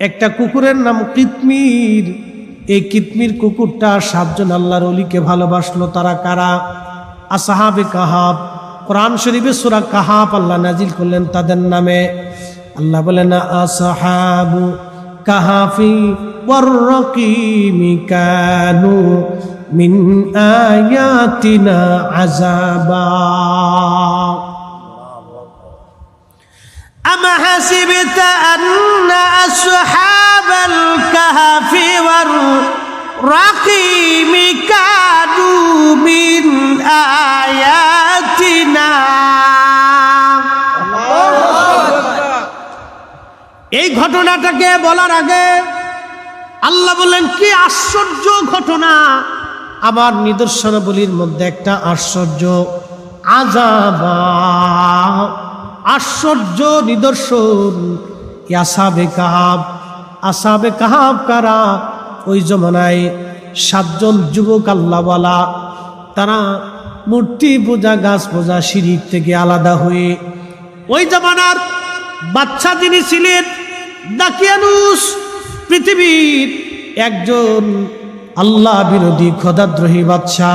একটা কুকুরের নাম কিতমির। এই কিতমির কুকুরটা 7 জন আল্লাহর ওলিকে ভালোবাসলো। তারা কারা? আসহাবে কাহাফ। কোরআন শরীফে সূরা কাহাফ আল্লাহ নাজিল করলেন তাদের নামে। আল্লাহ বলেন আসহাবু কাহাফি ওয়ার রাকিমি কানু মিন আয়াতিনা আযাবা আমা হাসিবতা আন্না আসহাবাল কাহাফি ওয়ার রাকিমি কানু মিন আয়াতিনা। এই ঘটনাটাকে বলার আগে আল্লাহ বলেন কি আশ্চর্য ঘটনা। আমার নিদর্শনাবলীর মধ্যে একটা আশ্চর্য, আযাবা, আশ্চর্য নিদর্শন। আসহাবে কাহাফ। আসহাবে কাহাফ কারা? ওই জমানায় 7 জন যুবক আল্লাহওয়ালা, তারা মূর্তি পূজা, গাছ পূজা, শিরিক থেকে আলাদা হয়ে ওই জমানার বাচ্চা যিনি ছিলেন দাকিয়ানুস, পৃথিবীর একজন আল্লাহ বিরোধী খোদাদ্রোহী বাদশা।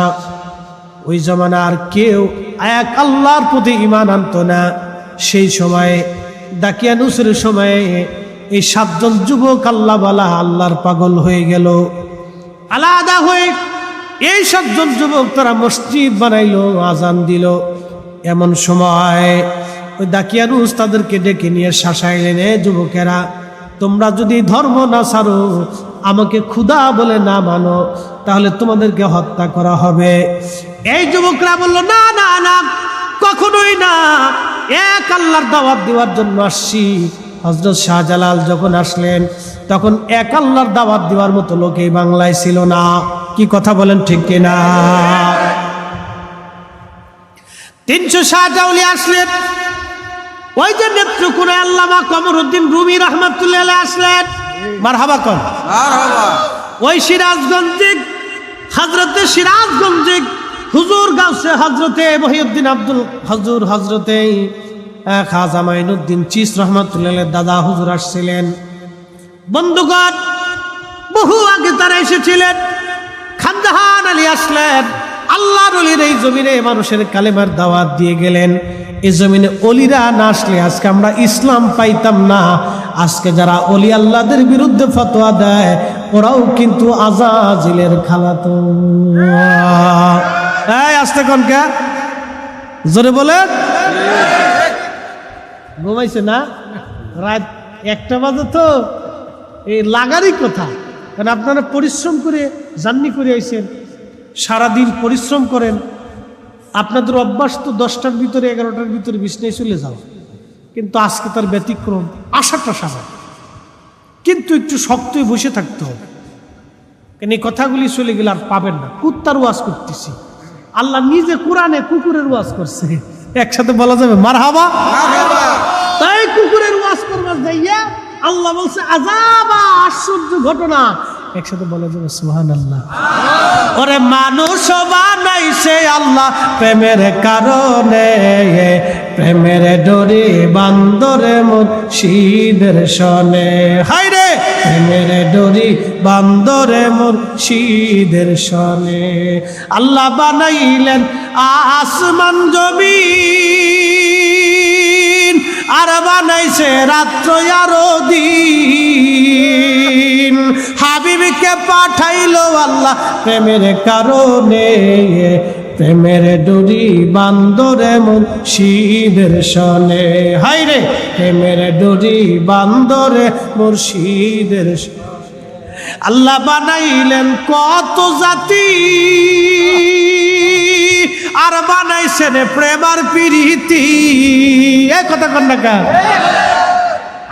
ওই জমানার কেউ এক আল্লাহর প্রতি ঈমান আনত না। সেই সময়ে দাকিয়ানুসের সময়ে এই 7 জন যুবক আল্লাহওয়ালা আল্লাহর পাগল হয়ে গেল, আলাদা হয়ে। এই 7 জন যুবক তারা মসজিদ বানাইলো, আজান দিল। এমন সময় ওই দাকিয়ানুস তাদেরকে ডেকে নিয়ে শাসাইলেন, যুবকেরা, তোমরা যদি ধর্ম না ছাড়ো, আমাকে খুদা বলে না মানো, তাহলে তোমাদেরকে হত্যা করা হবে। এই যুবকরা বলল, না না না, কখনোই না, এক আল্লাহর দাওয়াত দেওয়ার জন্য আসছি। হযরত শাহজালাল যখন আসলেন তখন এক আল্লাহর দাওয়াত দেওয়ার মতো লোক এই বাংলায় ছিল না। কি কথা বলেন, ঠিক কিনা? 360 আউলিয়া আসলেন। ওই যে নেত্রকোনা আল্লামা কমরউদ্দিন রুমি রাহমাতুল্লাহ আলাইহি আসলেন। মারহাবা কোন? মারহাবা। ওই সিরাজগঞ্জে হযরতে সিরাজগঞ্জে হুজুর গাউসে হযরতে মহিউদ্দিন আব্দুল হুজুর, হযরতে খাজা মাইনুদ্দিন চিস রাহমাতুল্লাহ আলাইহি দাদা হুজুর আসছিলেন। বন্ধুগণ, বহু আগে তারা এসেছিলেন। খানজাহান আলী আসলেন। আল্লাহর ওলির এই জমিনে মানুষের কালেমার দাওয়াত দিয়ে গেলেন। এই জমিনে ওলিরা না আসলে আজকে আমরা ইসলাম পাইতাম না। আজকে যারা ওলি আল্লাহদের বিরুদ্ধে ফতোয়া দেয়, ওরাও কিন্তু আজাজিলের খালাতো। এই আসতে কোন কে? জোরে বলেন। ঘুমাইছে না? রাত 1টা বাজে তো, এই লাগারই কথা। কারণ আপনারা পরিশ্রম করে জার্নি করে আইছেন, সারাদিন পরিশ্রম করেন। আপনাদের অভ্যাস তো 10টার ভিতরে 11টার ভিতরে বিছনায় চলে যাও, কিন্তু আজকে তার ব্যতিক্রম। আশাটা স্বাভাবিক, কিন্তু একটু শক্ত হয়ে বসে থাকতে হবে। কেন এই কথাগুলি চলে গেলে আর পাবেন না। কুত্তার ওয়াজ করতেছি, আল্লাহ নিজে কোরআনে কুকুরের ওয়াজ করছে। একসাথে বলা যাবে মারহাবা। তাই কুকুরের ওয়াজ করবার যাইয়া আল্লাহ বলছে আযাবা, আশ্চর্য ঘটনা। একসাথে বলা যাবে সুবহানাল্লাহ। ওরে মানুষ বানাইছে আল্লাহ প্রেমের কারণে, প্রেমের ডোরে বান্দরে মুর্শিদের শনে। হায় রে, প্রেমের ডোরি বান্দরে মুর্শিদের শনে। আল্লাহ বানাইলেন আসমান জমিন, আর বানাইছে রাত্র আর দিন। হাবিবকে পাঠাইলো আল্লাহ প্রেমের কারণে, প্রেমের ডোরি বান্দরে মুর্শিদের শনে। হায় রে, প্রেমের ডোরি বান্দরে মুর্শিদের শনে। আল্লাহ বানাইলেন কত জাতি, আর বানাইছেন প্রেম আর প্রীতি। এ কথা কন না কা?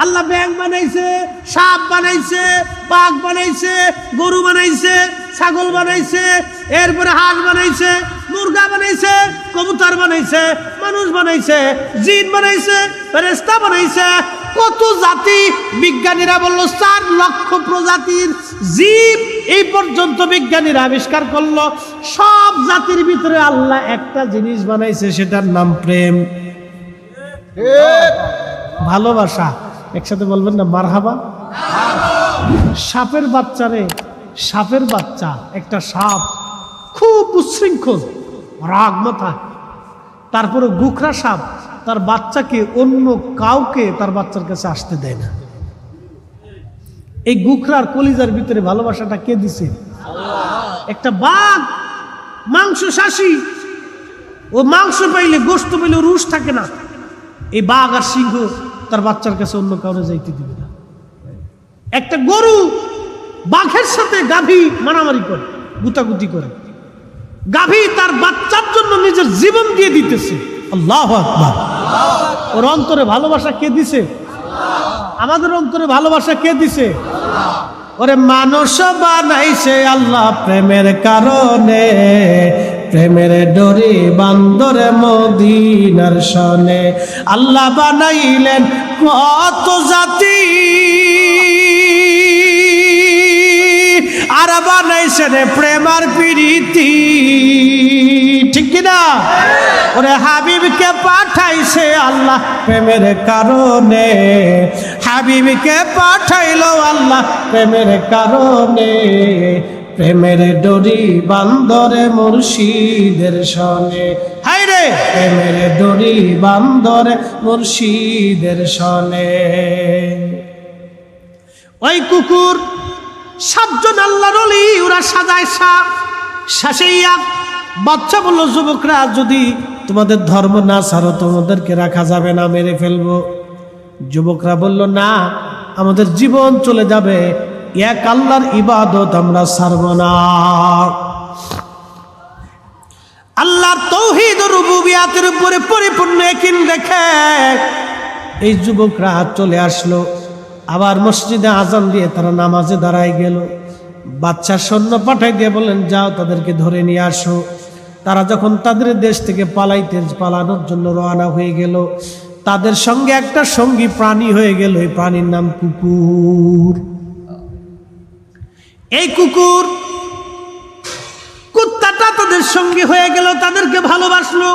আল্লাহ ব্যাঙ বানাইছে, সাপ বানাইছে, বাঘ বানাইছে, গরু বানাইছে, ছাগল বানাইছে, এরপরে হাঁস বানাইছে, মুরগা বানাইছে, কবুতর বানাইছে, মানুষ বানাইছে, জিন বানাইছে, ফেরেশতা বানাইছে। কত জাতি! বিজ্ঞানীরা বলল 4 লক্ষ প্রজাতির জীব এই পর্যন্ত বিজ্ঞানীরা আবিষ্কার করলো। সব জাতির ভিতরে আল্লাহ একটা জিনিস বানাইছে, সেটার নাম প্রেম, ভালোবাসা। একসাথে বলবেন না মারহাবা। সাপের বাচ্চা রে, সাপের বাচ্চা, একটা সাপ খুব উচ্ছৃঙ্খল, রাগ মাথায়, তারপরে গুখরা সাপ তার বাচ্চাকে অন্য কাউকে তার বাচ্চার কাছে আসতে দেয় না। এই গুখরার কলিজার ভিতরে ভালোবাসাটা কে দিছে? একটা বাঘ মাংস শাসী, ও মাংস পাইলে, গোশত পাইলে রুশ থাকে না। এই বাঘ আর সিংহ তার বাচ্চার কাছে অন্য কাউরে যাইতে দিবে না। একটা গরু বাঘের সাথে গাভী মারামারি করে, গুতাগুতি করে, গাভী তার বাচ্চার জন্য নিজের জীবন দিয়ে দিতেছে। আল্লাহু আকবার। ওর অন্তরে ভালোবাসা কে দিছে? আমাদের অন্তরে ভালোবাসা কে দিছে? ওরে মানুষ বানাইছে আল্লাহ প্রেমের কারণে, প্রেমের ডোরি বান্দরে মদিনার শনে। আল্লাহ বানাইলেন কত জাতি, আর বানাইছেন প্রেমার প্রীতি, ঠিক কিনা? ওরে হাবিবকে পাঠাইছে আল্লাহ প্রেমের কারণে, হাবিবকে পাঠাইলো আল্লাহ প্রেমের কারণে, প্রেমের ডোরি বান্দরে মুর্শিদের শনে। হাই রে, প্রেমের ডোরি বান্দরে মুর্শিদের শনে। ওই কুকুর 7 জন আল্লাহর ওলি, ওরা সাজায় সাপ, শাসাইয়া বাচ্চা বলল, যুবকরা যদি তোমাদের ধর্ম না ছাড়ো তোমাদেরকে রাখা যাবে না, মেরে ফেলবো। যুবকরা বলল, না, আমাদের জীবন চলে যাবে, এক আল্লাহর ইবাদত আমরা ছাড়ব না। আল্লাহর তাওহীদ ও রুবুবিয়াতের উপরে পরিপূর্ণ ইয়াকিন রেখে এই যুবকরা চলে আসলো। আবার মসজিদে আজান দিয়ে তারা নামাজে দাঁড়ায় গেল। বাচ্চা সৈন্য পাঠাই দিয়ে বললেন, যাও তাদেরকে ধরে নিয়ে আসো। তারা যখন তাদের দেশ থেকে পালানোর জন্য রওনা হয়ে গেল, তাদের সঙ্গে একটা সঙ্গী প্রাণী হয়ে গেল। এই প্রাণীর নাম কুকুর। এই কুত্তাটা তাদের সঙ্গী হয়ে গেল, তাদেরকে ভালোবাসলো।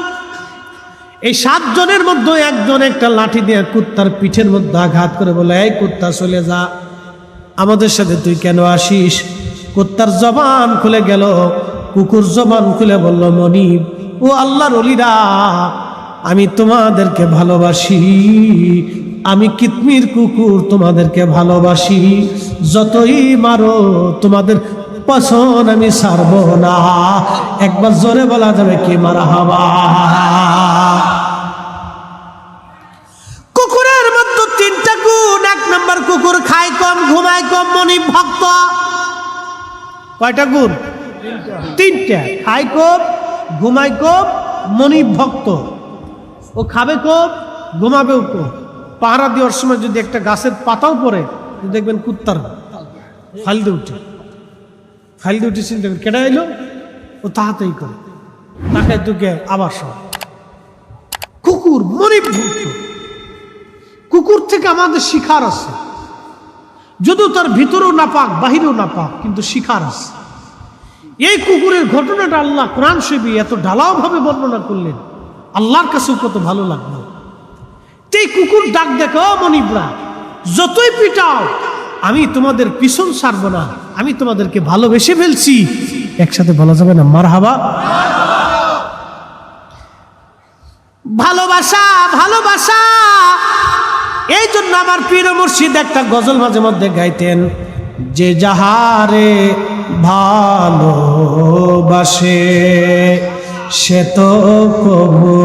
এই 7 জনের মধ্যে একজন একটা লাঠি দিয়ে কুত্তার পিঠের মধ্যে আঘাত করে বলে, এই কুত্তা চলে যা, আমাদের সাথে তুই কেন আসিস? কুত্তার জবান খুলে গেল। কুকুর জবান খুলে বলল, মনিব ও আল্লাহর ওলিরা, আমি তোমাদেরকে ভালোবাসি, আমি কিতমির কুকুর তোমাদেরকে ভালোবাসি, যতই মারো তোমাদের পছন্দ আমি ছাড়ব না। একবার জোরে বলা যাবে কি মারহাবা? কুকুরের মধ্যে 3টা গুণ। 1 নম্বর, কুকুর খায় কম, ঘুমায় কম, মনিব ভক্ত। কয়টা গুণ? 3টা। খায় কম, ঘুমায় কম, মনিব ভক্ত। ও খাবে কম, ঘুমাবেও কম। পাহারা দেওয়ার সময় যদি একটা গাছের পাতাও পড়ে, দেখবেন কুত্তার ফালদে উঠে চিন্তা করে, কেডা এলো, ও তাহাতেই করে, তাকায় তোকে আবার সব। কুকুর মনিব ভক্ত। কুকুর থেকে আমাদের শিখার আছে, যদিও তার ভিতরেও না পাক, বাহিরেও না পাক, কিন্তু শিখার আছে। এই কুকুরের ঘটনাটা আল্লাহ কোরআন শরীফে এত ঢালাও ভাবে বর্ণনা করলেন, আল্লাহর কাছেও কত ভালো লাগলো। এই কুকুর ডাক দেখো, মনিবরা যতই পিটাও আমি তোমাদের পিছন ছাড়বো না, আমি তোমাদেরকে ভালোবেসে ফেলছি। একসাথে বলা যাবে না মারহাবা? ভালোবাসা, ভালোবাসা। এই জন্য আমার পীর মুর্শিদ একটা গজল মাঝে মধ্যে গাইতেন, যে যাহারে ভালোবাসে সে তো কবু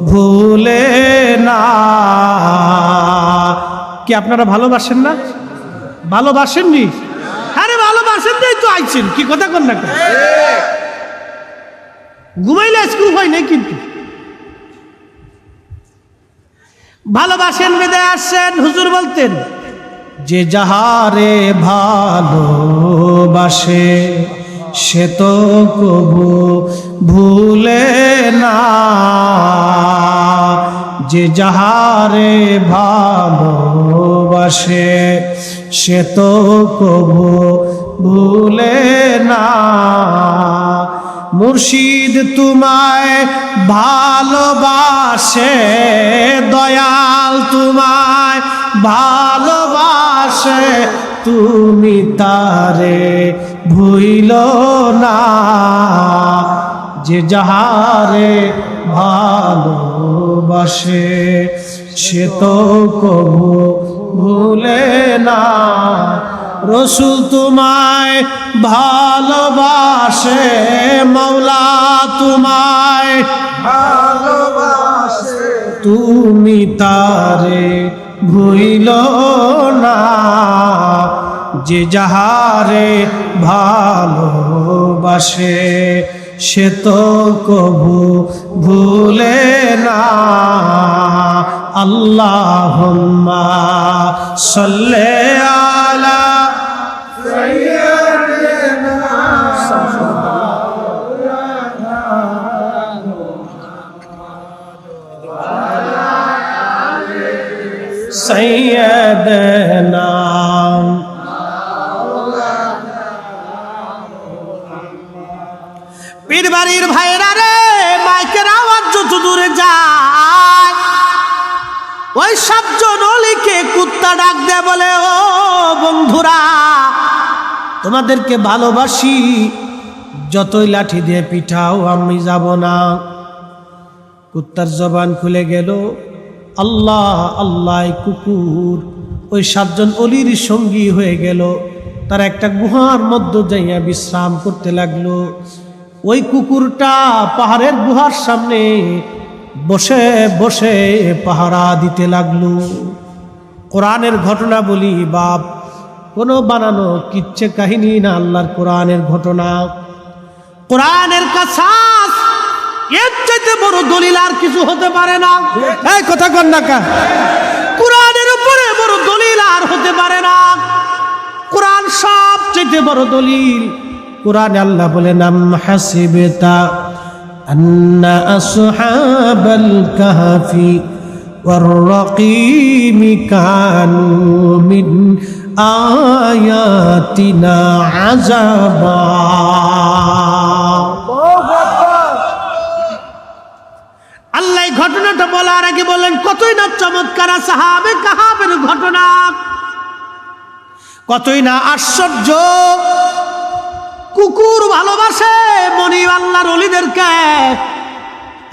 ভুলে না। কি আপনারা ভালোবাসেন না? ভালোবাসেননি? আরে ভালোবাসেন নাই তো আইছেন, কি কথা কন না? ঘুমাইলে আজকে উপায় নেই, কিন্তু ভালোবাসেন বেদে আসছেন। হুজুর বলতেন, যে যাহারে ভালোবাসে সে তো কবু ভুলে না, যে যাহারে ভালোবাসে সে তো কবু ভুলে না। মুর্শিদ তোমায় ভালোবাসে, দয়াল তোমায় ভালোবাসে, তুমি তারে ভুইল না, যে যাহারে ভালোবাসে সে তো কবু ভুলে না। রসুল তোমায় ভালোবাসে, মৌলা তোমায় ভালোবাসে, তুমি তারে ভুইল না, যে যাহারে ভালোবাসে সে তো কবু ভুলে না। আল্লাহুম্মা সাল্লি আলা সাইয়্যিদানা। পীর বাড়ির ভাইরা রে, মাইকের আওয়াজ যত দূরে যায়, ওই 7 জন ওলিকে কুত্তা ডাক দেয়, বলে ও বন্ধুরা, তোমাদেরকে ভালোবাসি, যতই লাঠি দিয়ে পিঠাও আমি যাব না। কুত্তার জবান খুলে গেল, আল্লাহ আল্লাহ। কুকুর ওই 7 জন অলির সঙ্গী হয়ে গেল। তার একটা গুহার মধ্যে যাইয়া বিশ্রাম করতে লাগলো। ওই কুকুরটা পাহাড়ের গুহার সামনে বসে বসে পাহারা দিতে লাগলো। কোরআনের ঘটনা বলি বাপ, কোনো বানানো কিচ্ছা কাহিনী না, আল্লাহর কোরআনের ঘটনা। কোরআনের কাছাস এর চাইতে বড় দলিল আর কিছু হতে পারে না। এই কথা কন না কা, কোরআনের উপরে বড় দলিল আর হতে পারে না। কোরআন সবচেয়ে বড় দলিল। কোরআনে আল্লাহ বলেন, আম হাসিবতা আন্না আসহাবাল কাহফি ওয়ার রাকিম কানু মিন আয়াতিনা আযাবা। আল্লাহ ঘটনাটা বলার আগে বলেন, কতই না চমৎকার আসহাবে কাহফের ঘটনা, কতই না আশ্চর্য। কুকুর ভালোবাসে মনি আল্লাহর ওলিদেরকে।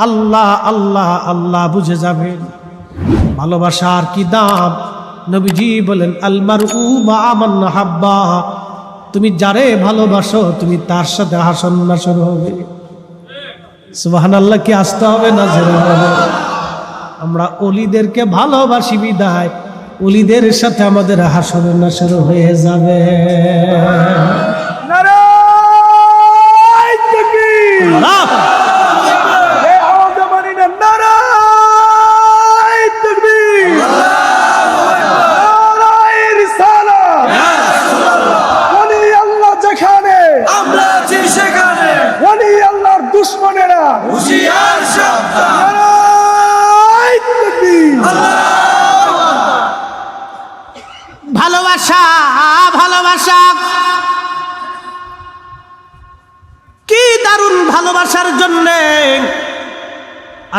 আল্লাহ আল্লাহ আল্লাহ বুঝে যাবেন ভালোবাসার কি দাম। নবীজি বলেন, আল মারউ মা মান হাব্বা, তুমি যারে ভালোবাসো তুমি তার সাথে হাসন নাসর হবে। সুবহানাল্লাহ কি আসতে হবে না? আমরা ওলিদেরকে ভালোবাসি বিদায় ওলিদের সাথে আমাদের হাসন নাসর হয়ে যাবে। ভালোবাসা ভালোবাসা কি দারুণ। ভালোবাসার জন্য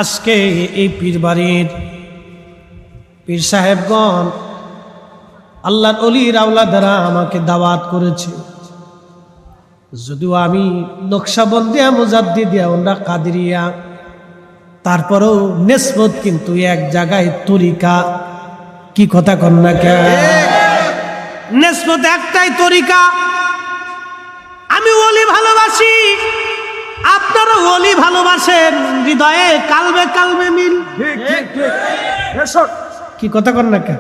আজকে এই পীর বাড়ির পীর সাহেবগণ আল্লাহর ওলির আওলাদারা আমাকে দাওয়াত করেছে। যদিও আমি নকশাবন্দিয়া মুজাদ্দিদিয়া ওরা কাদেরিয়া, তারপরেও নিসবত কিন্তু এক জায়গায় তরিকা। কি কথা কন না কে? নিসবত একটাই তরিকা। আমি ওলি ভালোবাসি, আপনারা ওলি ভালোবাসেন, হৃদয়ে কালবে কালবে মিল। কি কথা কন না কে?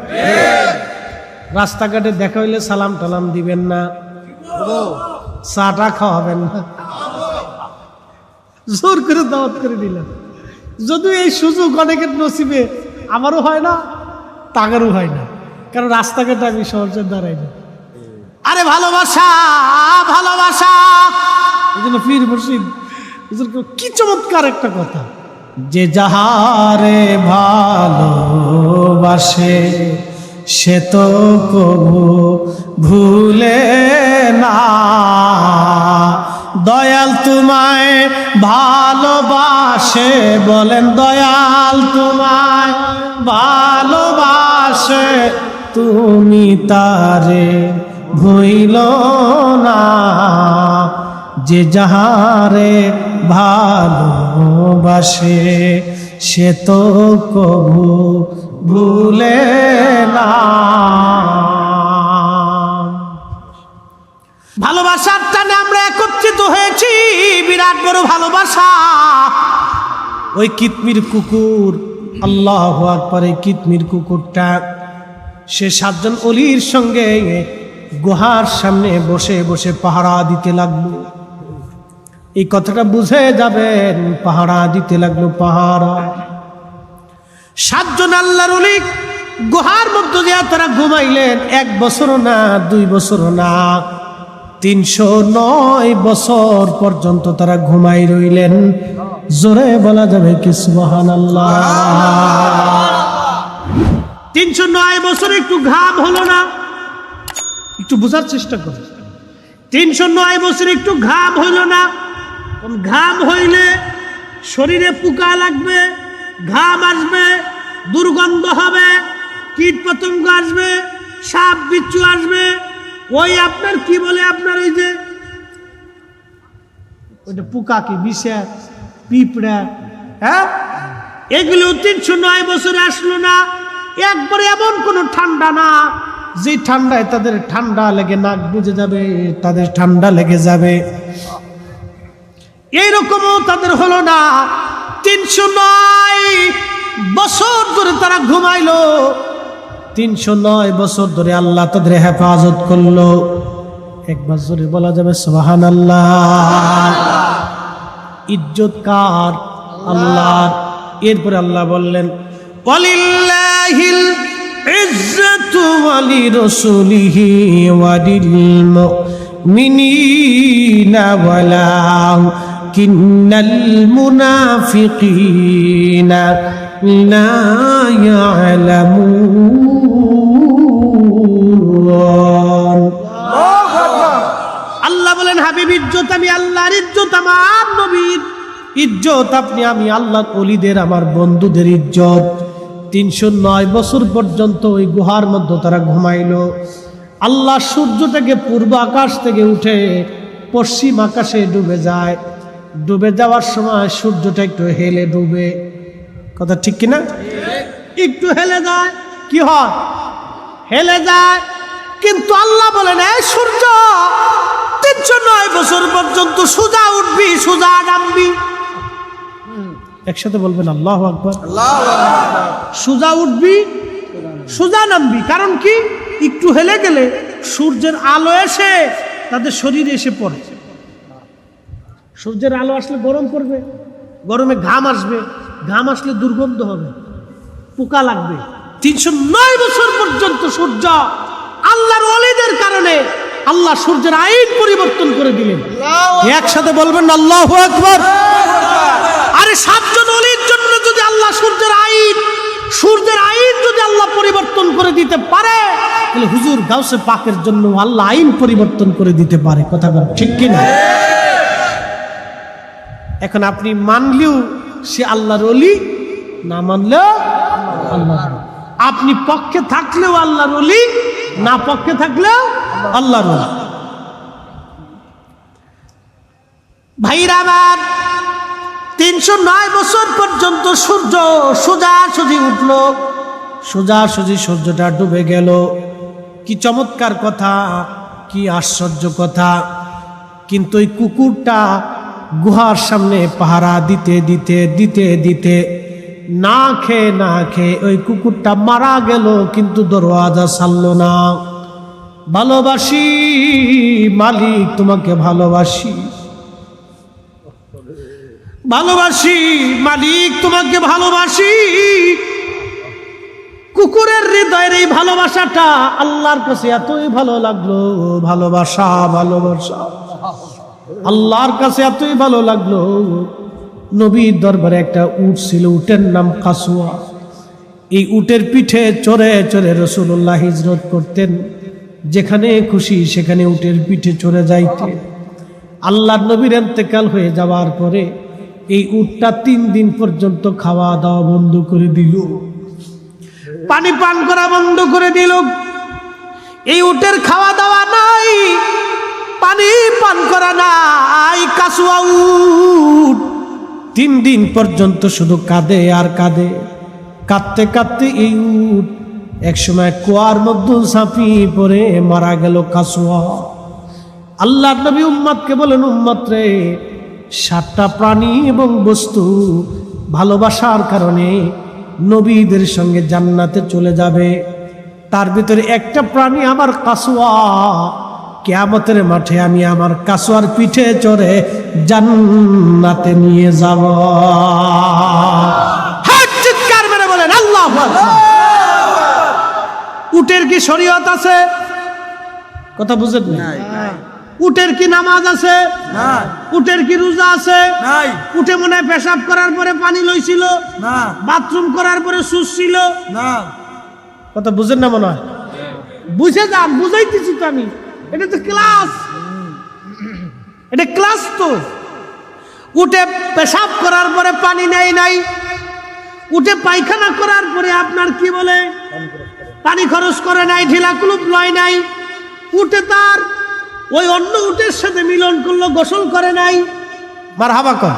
রাস্তাঘাটে দেখা হইলে সালাম টালাম দিবেন না, চাটা খাওয়াবেন না, জোর করে দাওয়াত করে দিলাম। যদিও এই সুযোগ অনেকের নসিবে, আমারও হয় না, তাগারও হয় না, কারণ রাস্তাঘাটে আমি সহজে দাঁড়াই না। আরে ভালোবাসা ভালোবাসা, এই জন্য পীর মুর্শিদ কি চমৎকার একটা কথা, যে যাহারে ভালোবাসে সে তো কবু ভুলে না। দয়াল তোমায় ভালোবাসে, বলেন দয়াল তোমায় ভালোবাসে, তুমি তারে ভুইল না, যে যাহারে ভালোবাসে সে তো কভু ভুলে না। ভালোবাসার টানে আমরা একত্রিত হয়েছি, বিরাট বড় ভালোবাসা। ওই কিতমির কুকুর, আল্লাহু আকবার, এই কিতমির কুকুরটা সে 7 জন ওলির সঙ্গে গুহার সামনে বসে বসে পাহারা দিতে লাগলো। এই কথাটা বুঝে যাবেন, পাহারা দিতে লাগলো, পাহারা। 7 জন আল্লাহর ওলি গুহার মধ্যে দিয়ে তারা ঘুমাইলেন। 1 বছরও না, 2 বছরও না, 309 বছর পর্যন্ত তারা ঘুমাই রইলেন। জোরে বলা যাবে কি সুবহানাল্লাহ? 309 বছর একটু ঘাম হলো না? একটু বোঝার চেষ্টা করুন। 309 বছর একটু ঘাম হলো না? ঘাম হইলে শরীরে পোকা লাগবে, ঘাম আসবে, দুর্গন্ধ হবে, কীট পতঙ্গ আসবে, সাপ বিচ্ছু আসবে। ওই আপনার কি বলে, আপনার ওই যে ওইটা পোকা, কি বিষা, পিঁপড়া, হ্যাঁ, এগুলো 309 বছরে আসলো না। একবারে এমন কোন ঠান্ডা না যে ঠান্ডায় তাদের ঠান্ডা লেগে নাক বুঝে যাবে, তাদের ঠান্ডা লেগে যাবে, এইরকমও তাদের হলো না। 309 বছর ধরে তারা ঘুমাইলো। 309 বছর ধরে আল্লাহ তাদের হেফাজত করলো। একবার জোরে বলা যাবে সুবহানাল্লাহ। ইজ্জত কার? আল্লাহর। এরপরে আল্লাহ বললেন, ওয়ালিল্লাহিল ইজ্জাতু ওয়ালিরাসূলিহি ওয়ালিল মুমিনিনা ওয়ালাকিন্নাল মুনাফিকিনা লা ইয়ালামুন। আল্লাহ বলেন, হাবিব, ইজ্জত আমি আল্লাহর, ইজ্জত আমার নবীর ইজ্জত, আপনি আমি আল্লাহর ওলিদের, আমার বন্ধুদের ইজ্জত। 309 বছর পর্যন্ত ওই গুহার মধ্যে তারা ঘুমাইলো। আল্লাহ সূর্যটাকে পূর্ব আকাশ থেকে উঠে পশ্চিম আকাশে ডুবে যায়। ডুবে যাওয়ার সময় সূর্যটা একটু হেলে ডুবে। কথা ঠিক কিনা? একটু হেলে যায়। কি হয়? হেলে যায়। কিন্তু আল্লাহ বলেন, এই সূর্য 309 বছর পর্যন্ত সোজা উঠবি, সোজা নামবি। একসাথে বলবেন আল্লাহু আকবার। সোজা উঠবি, সোজা নামবি। কারণ কি? একটু হেলে গেলে সূর্যের আলো এসে তাদের শরীরে এসে পড়ে। সূর্যের আলো আসলে গরম পড়বে, গরমে ঘাম আসবে, ঘাম আসলে দুর্গন্ধ হবে, পোকা লাগবে। 309 বছর পর্যন্ত সূর্য আল্লাহর ওলিদের কারণে আল্লাহ সূর্যের আইন পরিবর্তন করে দিলেন। একসাথে বলবেন আল্লাহু আকবার। আরে 7 জন ওলির জন্য যদি আল্লাহ সূর্যের আইন যদি আল্লাহ পরিবর্তন করে দিতে পারে, তাহলে হুজুর গাউসে পাকের জন্য আল্লাহ আইন পরিবর্তন করে দিতে পারে। কথা বল ঠিক কিনা? এখন আপনি মানলেও সে আল্লাহর ওলি, না মানলেও আল্লাহ। আপনি পক্ষে থাকলেও আল্লাহর ওলি, না পক্ষে থাকলেও আল্লাহর ওলি। ভাইরা আমার, 309 বছর পর্যন্ত সূর্য সোজাসুজি উঠলো, সোজাসুজি সূর্যটা ডুবে গেল। কি চমৎকার কথা, কি আশ্চর্য কথা। কিন্তু ওই কুকুরটা গুহার সামনে পাহারা দিতে দিতে দিতে দিতে না খেয়ে ওই কুকুরটা মারা গেল, কিন্তু দরওয়াজা ছাড়লো না। ভালোবাসি মালিক, তোমাকে ভালোবাসি, ভালোবাসি মালিক, তোমাকে ভালোবাসি। কুকুরের হৃদয়ের এই ভালোবাসাটা আল্লাহর কাছে এতই ভালো লাগলো। ভালোবাসা, ভালোবাসা আল্লাহর কাছে এতই ভালো লাগলো। নবীর দরবারে একটা উট ছিল, উটের নাম কাসুয়া। এই উটের পিঠে চড়ে চড়ে রাসূলুল্লাহ হিজরত করতেন। যেখানে খুশি সেখানে উটের পিঠে চড়ে যাইতেন। আল্লাহর নবীর ইন্তেকাল হয়ে যাওয়ার পরে এই উটটা 3 দিন পর্যন্ত খাওয়া দাওয়া বন্ধ করে দিল, পানি পান করা বন্ধ করে দিল। এই উটের খাওয়া দাওয়া নাই, পানি পান করা নাই। কাসুয়া উট 3 দিন পর্যন্ত শুধু কাঁদে আর কাঁদে। কাঁদতে কাঁদতে এই উট একসময় কুয়ার মধ্যে ঝাঁপিয়ে পড়ে মারা গেল কাসুয়া। আল্লাহর নবী উম্মতকে বলেন, উম্মত রে, 7টা প্রাণী এবং বস্তু ভালোবাসার কারণে নবীদের সঙ্গে জান্নাতে চলে যাবে। তার ভিতরে একটা প্রাণী আমার কাসুয়া। কিয়ামতের মাঠে আমি আমার কাসুয়ার পিঠে চড়ে জান্নাতে নিয়ে যাব। হ্যাঁ, চিৎকার মেরে বলেন আল্লাহু আকবার। উটের কি শরীয়ত আছে? কথা বুঝেন না? উটের কি নামাজ আছে? উটের কি রোজা আছে? উঠে মনে হয় পেশাব করার পরে পানি লইছিল, বাথরুম করার পরে শুষছিল। কথা বুঝেন না মনে হয়? বুঝে যান, বুঝাইতেছি তো আমি। এটা তো ক্লাস, এটা ক্লাস তো। উঠে পেশাব করার পরে পানি নেই নাই, উঠে পায়খানা করার পরে আপনার কি বলে পানি খরচ করে নাই, ঢিলা কুলুপ লয় নাই। উঠে তার ওই অন্য উটের সাথে মিলন করলো, গোসল করে নাই। মারহাবা কর।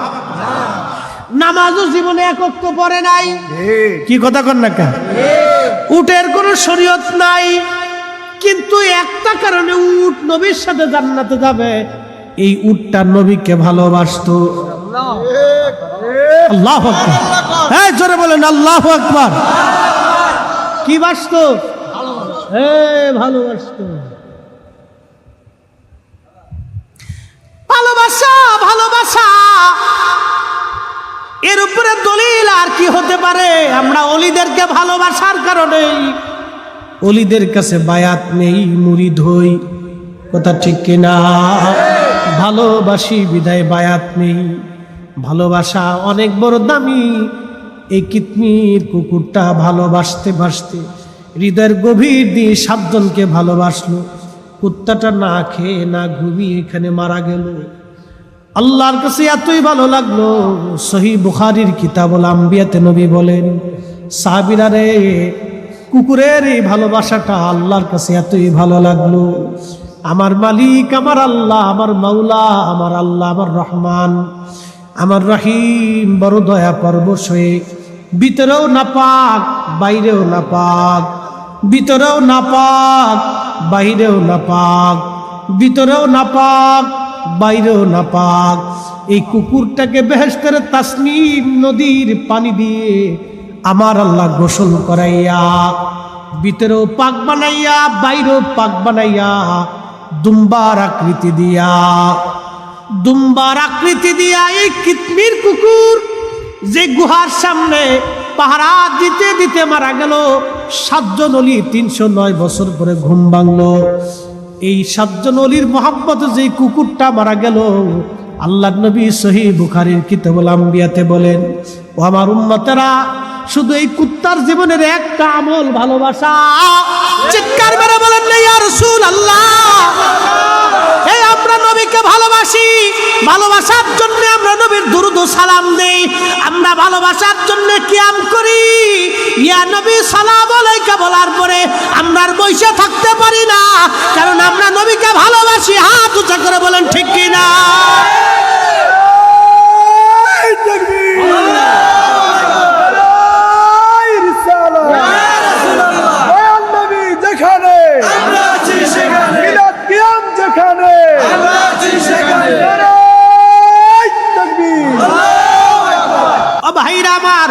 নামাজও জীবনে একক তো পড়ে নাই। কি কথা কর না কা? উটের কোনো শরীয়ত নাই, কিন্তু একটা কারণে উট নবীর সাথে জান্নাতে যাবে। এই উটটা নবীকে ভালোবাসতো। আল্লাহু আকবার। হ্যাঁ, জোরে বলেন আল্লাহু আকবার। কি বাসতো? ভালোবাসতো। ভালোবাসা, ভালোবাসা, এর উপরে দলিল আর কি হতে পারে? আমরা অলিদেরকে ভালোবাসার কারণেই অলিদের কাছে বায়াত নেই, মুরিদ হই। কথা ঠিক কিনা? ভালোবাসি বিদায় বায়াত নেই। ভালোবাসা অনেক বড় দামি। এই কিতমির কুকুরটা ভালোবাসতে বাসতে হৃদয়ের গভীর দিয়ে 7 জনকে ভালোবাসলো। কুত্তাটা না খেয়ে না ঘুমিয়ে এখানে মারা গেল। আল্লাহর কাছে এতই ভালো লাগলো, সহিহ বুখারীর কিতাবুল আম্বিয়াতে নবী বলেন, সাহাবীরা রে, কুকুরের এই ভালোবাসাটা আল্লাহর কাছে এতই ভালো লাগলো। আমার মালিক, আমার আল্লাহ, আমার মাওলা, আমার আল্লাহ, আমার রহমান, আমার রহিম বড় দয়া পরবশ হয়ে ভিতরেও নাপাক বাইরেও নাপাক, ভিতরেও নাপাক বাইরেও নাপাক, ভিতরেও নাপাক বাইরেও নাপাক, এই কুকুরটাকে বেহেশতের তাসনিম নদীর পানি দিয়ে আমার আল্লাহ গোসল করাইয়া ভিতরেও পাক বানাইয়া বাইরেও পাক বানাইয়া দুম্বার আকৃতি দিয়া এই কিতমির কুকুর যে গুহার সামনে পাহারা দিতে দিতে মারা গেল। 7 জন অলি 309 বছর পরে ঘুম ভাঙলো। এই 7 জন অলির মহব্বতে যে কুকুরটা মারা গেল, আল্লাহর নবী সহিহ বুখারীর কিতাবুল আম্বিয়াতে বলেন, ও আমার উম্মতেরা, শুধু এই কুত্তার জীবনের একটা আমল ভালোবাসা। চিৎকার মেরে বলেন না ইয়া রাসূলুল্লাহ। এই আমরা নবীকে ভালোবাসি, ভালোবাসার জন্য আমরা নবীর দুরূদ ও সালাম দেই। আমরা ভালোবাসার জন্য কিয়াম করি। ইয়া নবী সালাম আলাইকা বলার পরে আমরা আর বসে থাকতে পারি না, কারণ আমরা নবীকে ভালোবাসি। হাত উঁচা করে বলেন ঠিক কি না?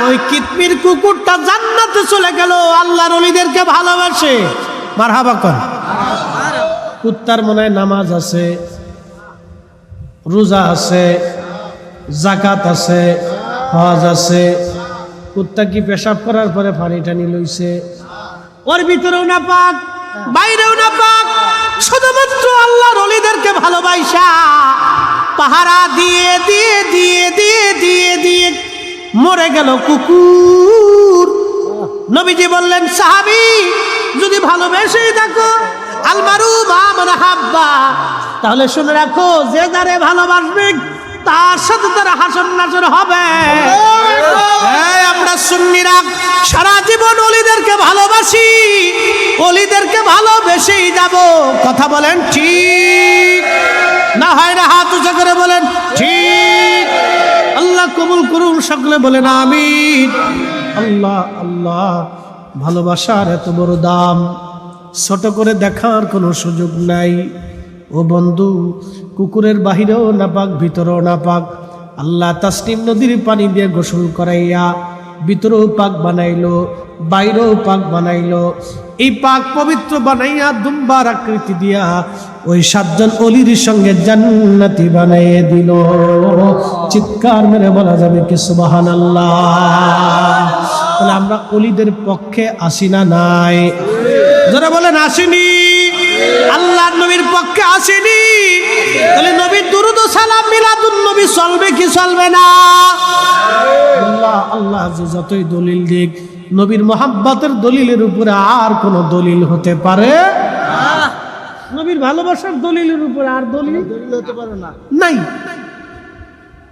ওই কিতমির কুকুরটা জান্নাতে চলে গেল, আল্লাহর ওলিদেরকে ভালোবাসে। মারহাবা কর। কুত্তার মনে হয় নামাজ আছে, রোজা আছে, যাকাত আছে, হজ আছে। কুত্তা কি পেশাব করার পরে পানি টানি লইছে? ওর ভিতরেও না পাক বাইরেও না পাক, শুধুমাত্র আল্লাহর ওলিদেরকে ভালোবাসা পাহারা দিয়ে দিয়ে দিয়ে দিয়ে দিয়ে দিয়ে মরে গেল কুকুর। নবীজি বললেন, সাহাবী, যদি ভালোবেসেই দেখো আলমারু মা মান হাব্বা, তাহলে শুনে রাখো, যে যারে ভালোবাসবে তার সাথে তার হাসর নাসর হবে। আমরা সুন্নিরা সারা জীবন ওলিদেরকে ভালোবাসি। অলিদেরকে ভালোবেসেই যাব। কথা বলেন ঠিক না? হয় না? হাত উঁচা করে বলেন ঠিক। আল্লাহ কবুল করুন, সকলে বলেন আমিন। আল্লাহ আল্লাহ, ভালোবাসার এত বড় দাম ছোট করে দেখার কোনো সুযোগ নাই। ও বন্ধু, কুকুরের বাহিরেও নাপাক, ভিতরেও নাপাক। আল্লাহ তাসনিম নদীর পানি দিয়ে গোসল করাইয়া ভিতরেও পাক বানাইলো, বাইরেও পাক বানাইলো। এই পাক পবিত্র বানাইয়া দুম্বার আকৃতি দিয়া ওই 7 জন অলির সঙ্গে জান্নাতি বানাইয়ে দিল। চিৎকার মেরে বলা যাবে কি সুবহানাল্লাহ? তাহলে আমরা অলিদের পক্ষে আসি না নাই? যারা বলেন আসিনি, আল্লাহর নবীর পক্ষে আসেনি। তাহলে নবীর দুরূদ ও সালাম মিলাদুন নবী চলবে কি চলবে না? আল্লাহ আল্লাহ যে যতই দলিল দিক, নবীর মোহাব্বতের দলিলের উপরে আর কোন দলিল হতে পারে না। নবীর ভালোবাসার দলিলের উপরে আর দলিল হতে পারে না, নাই।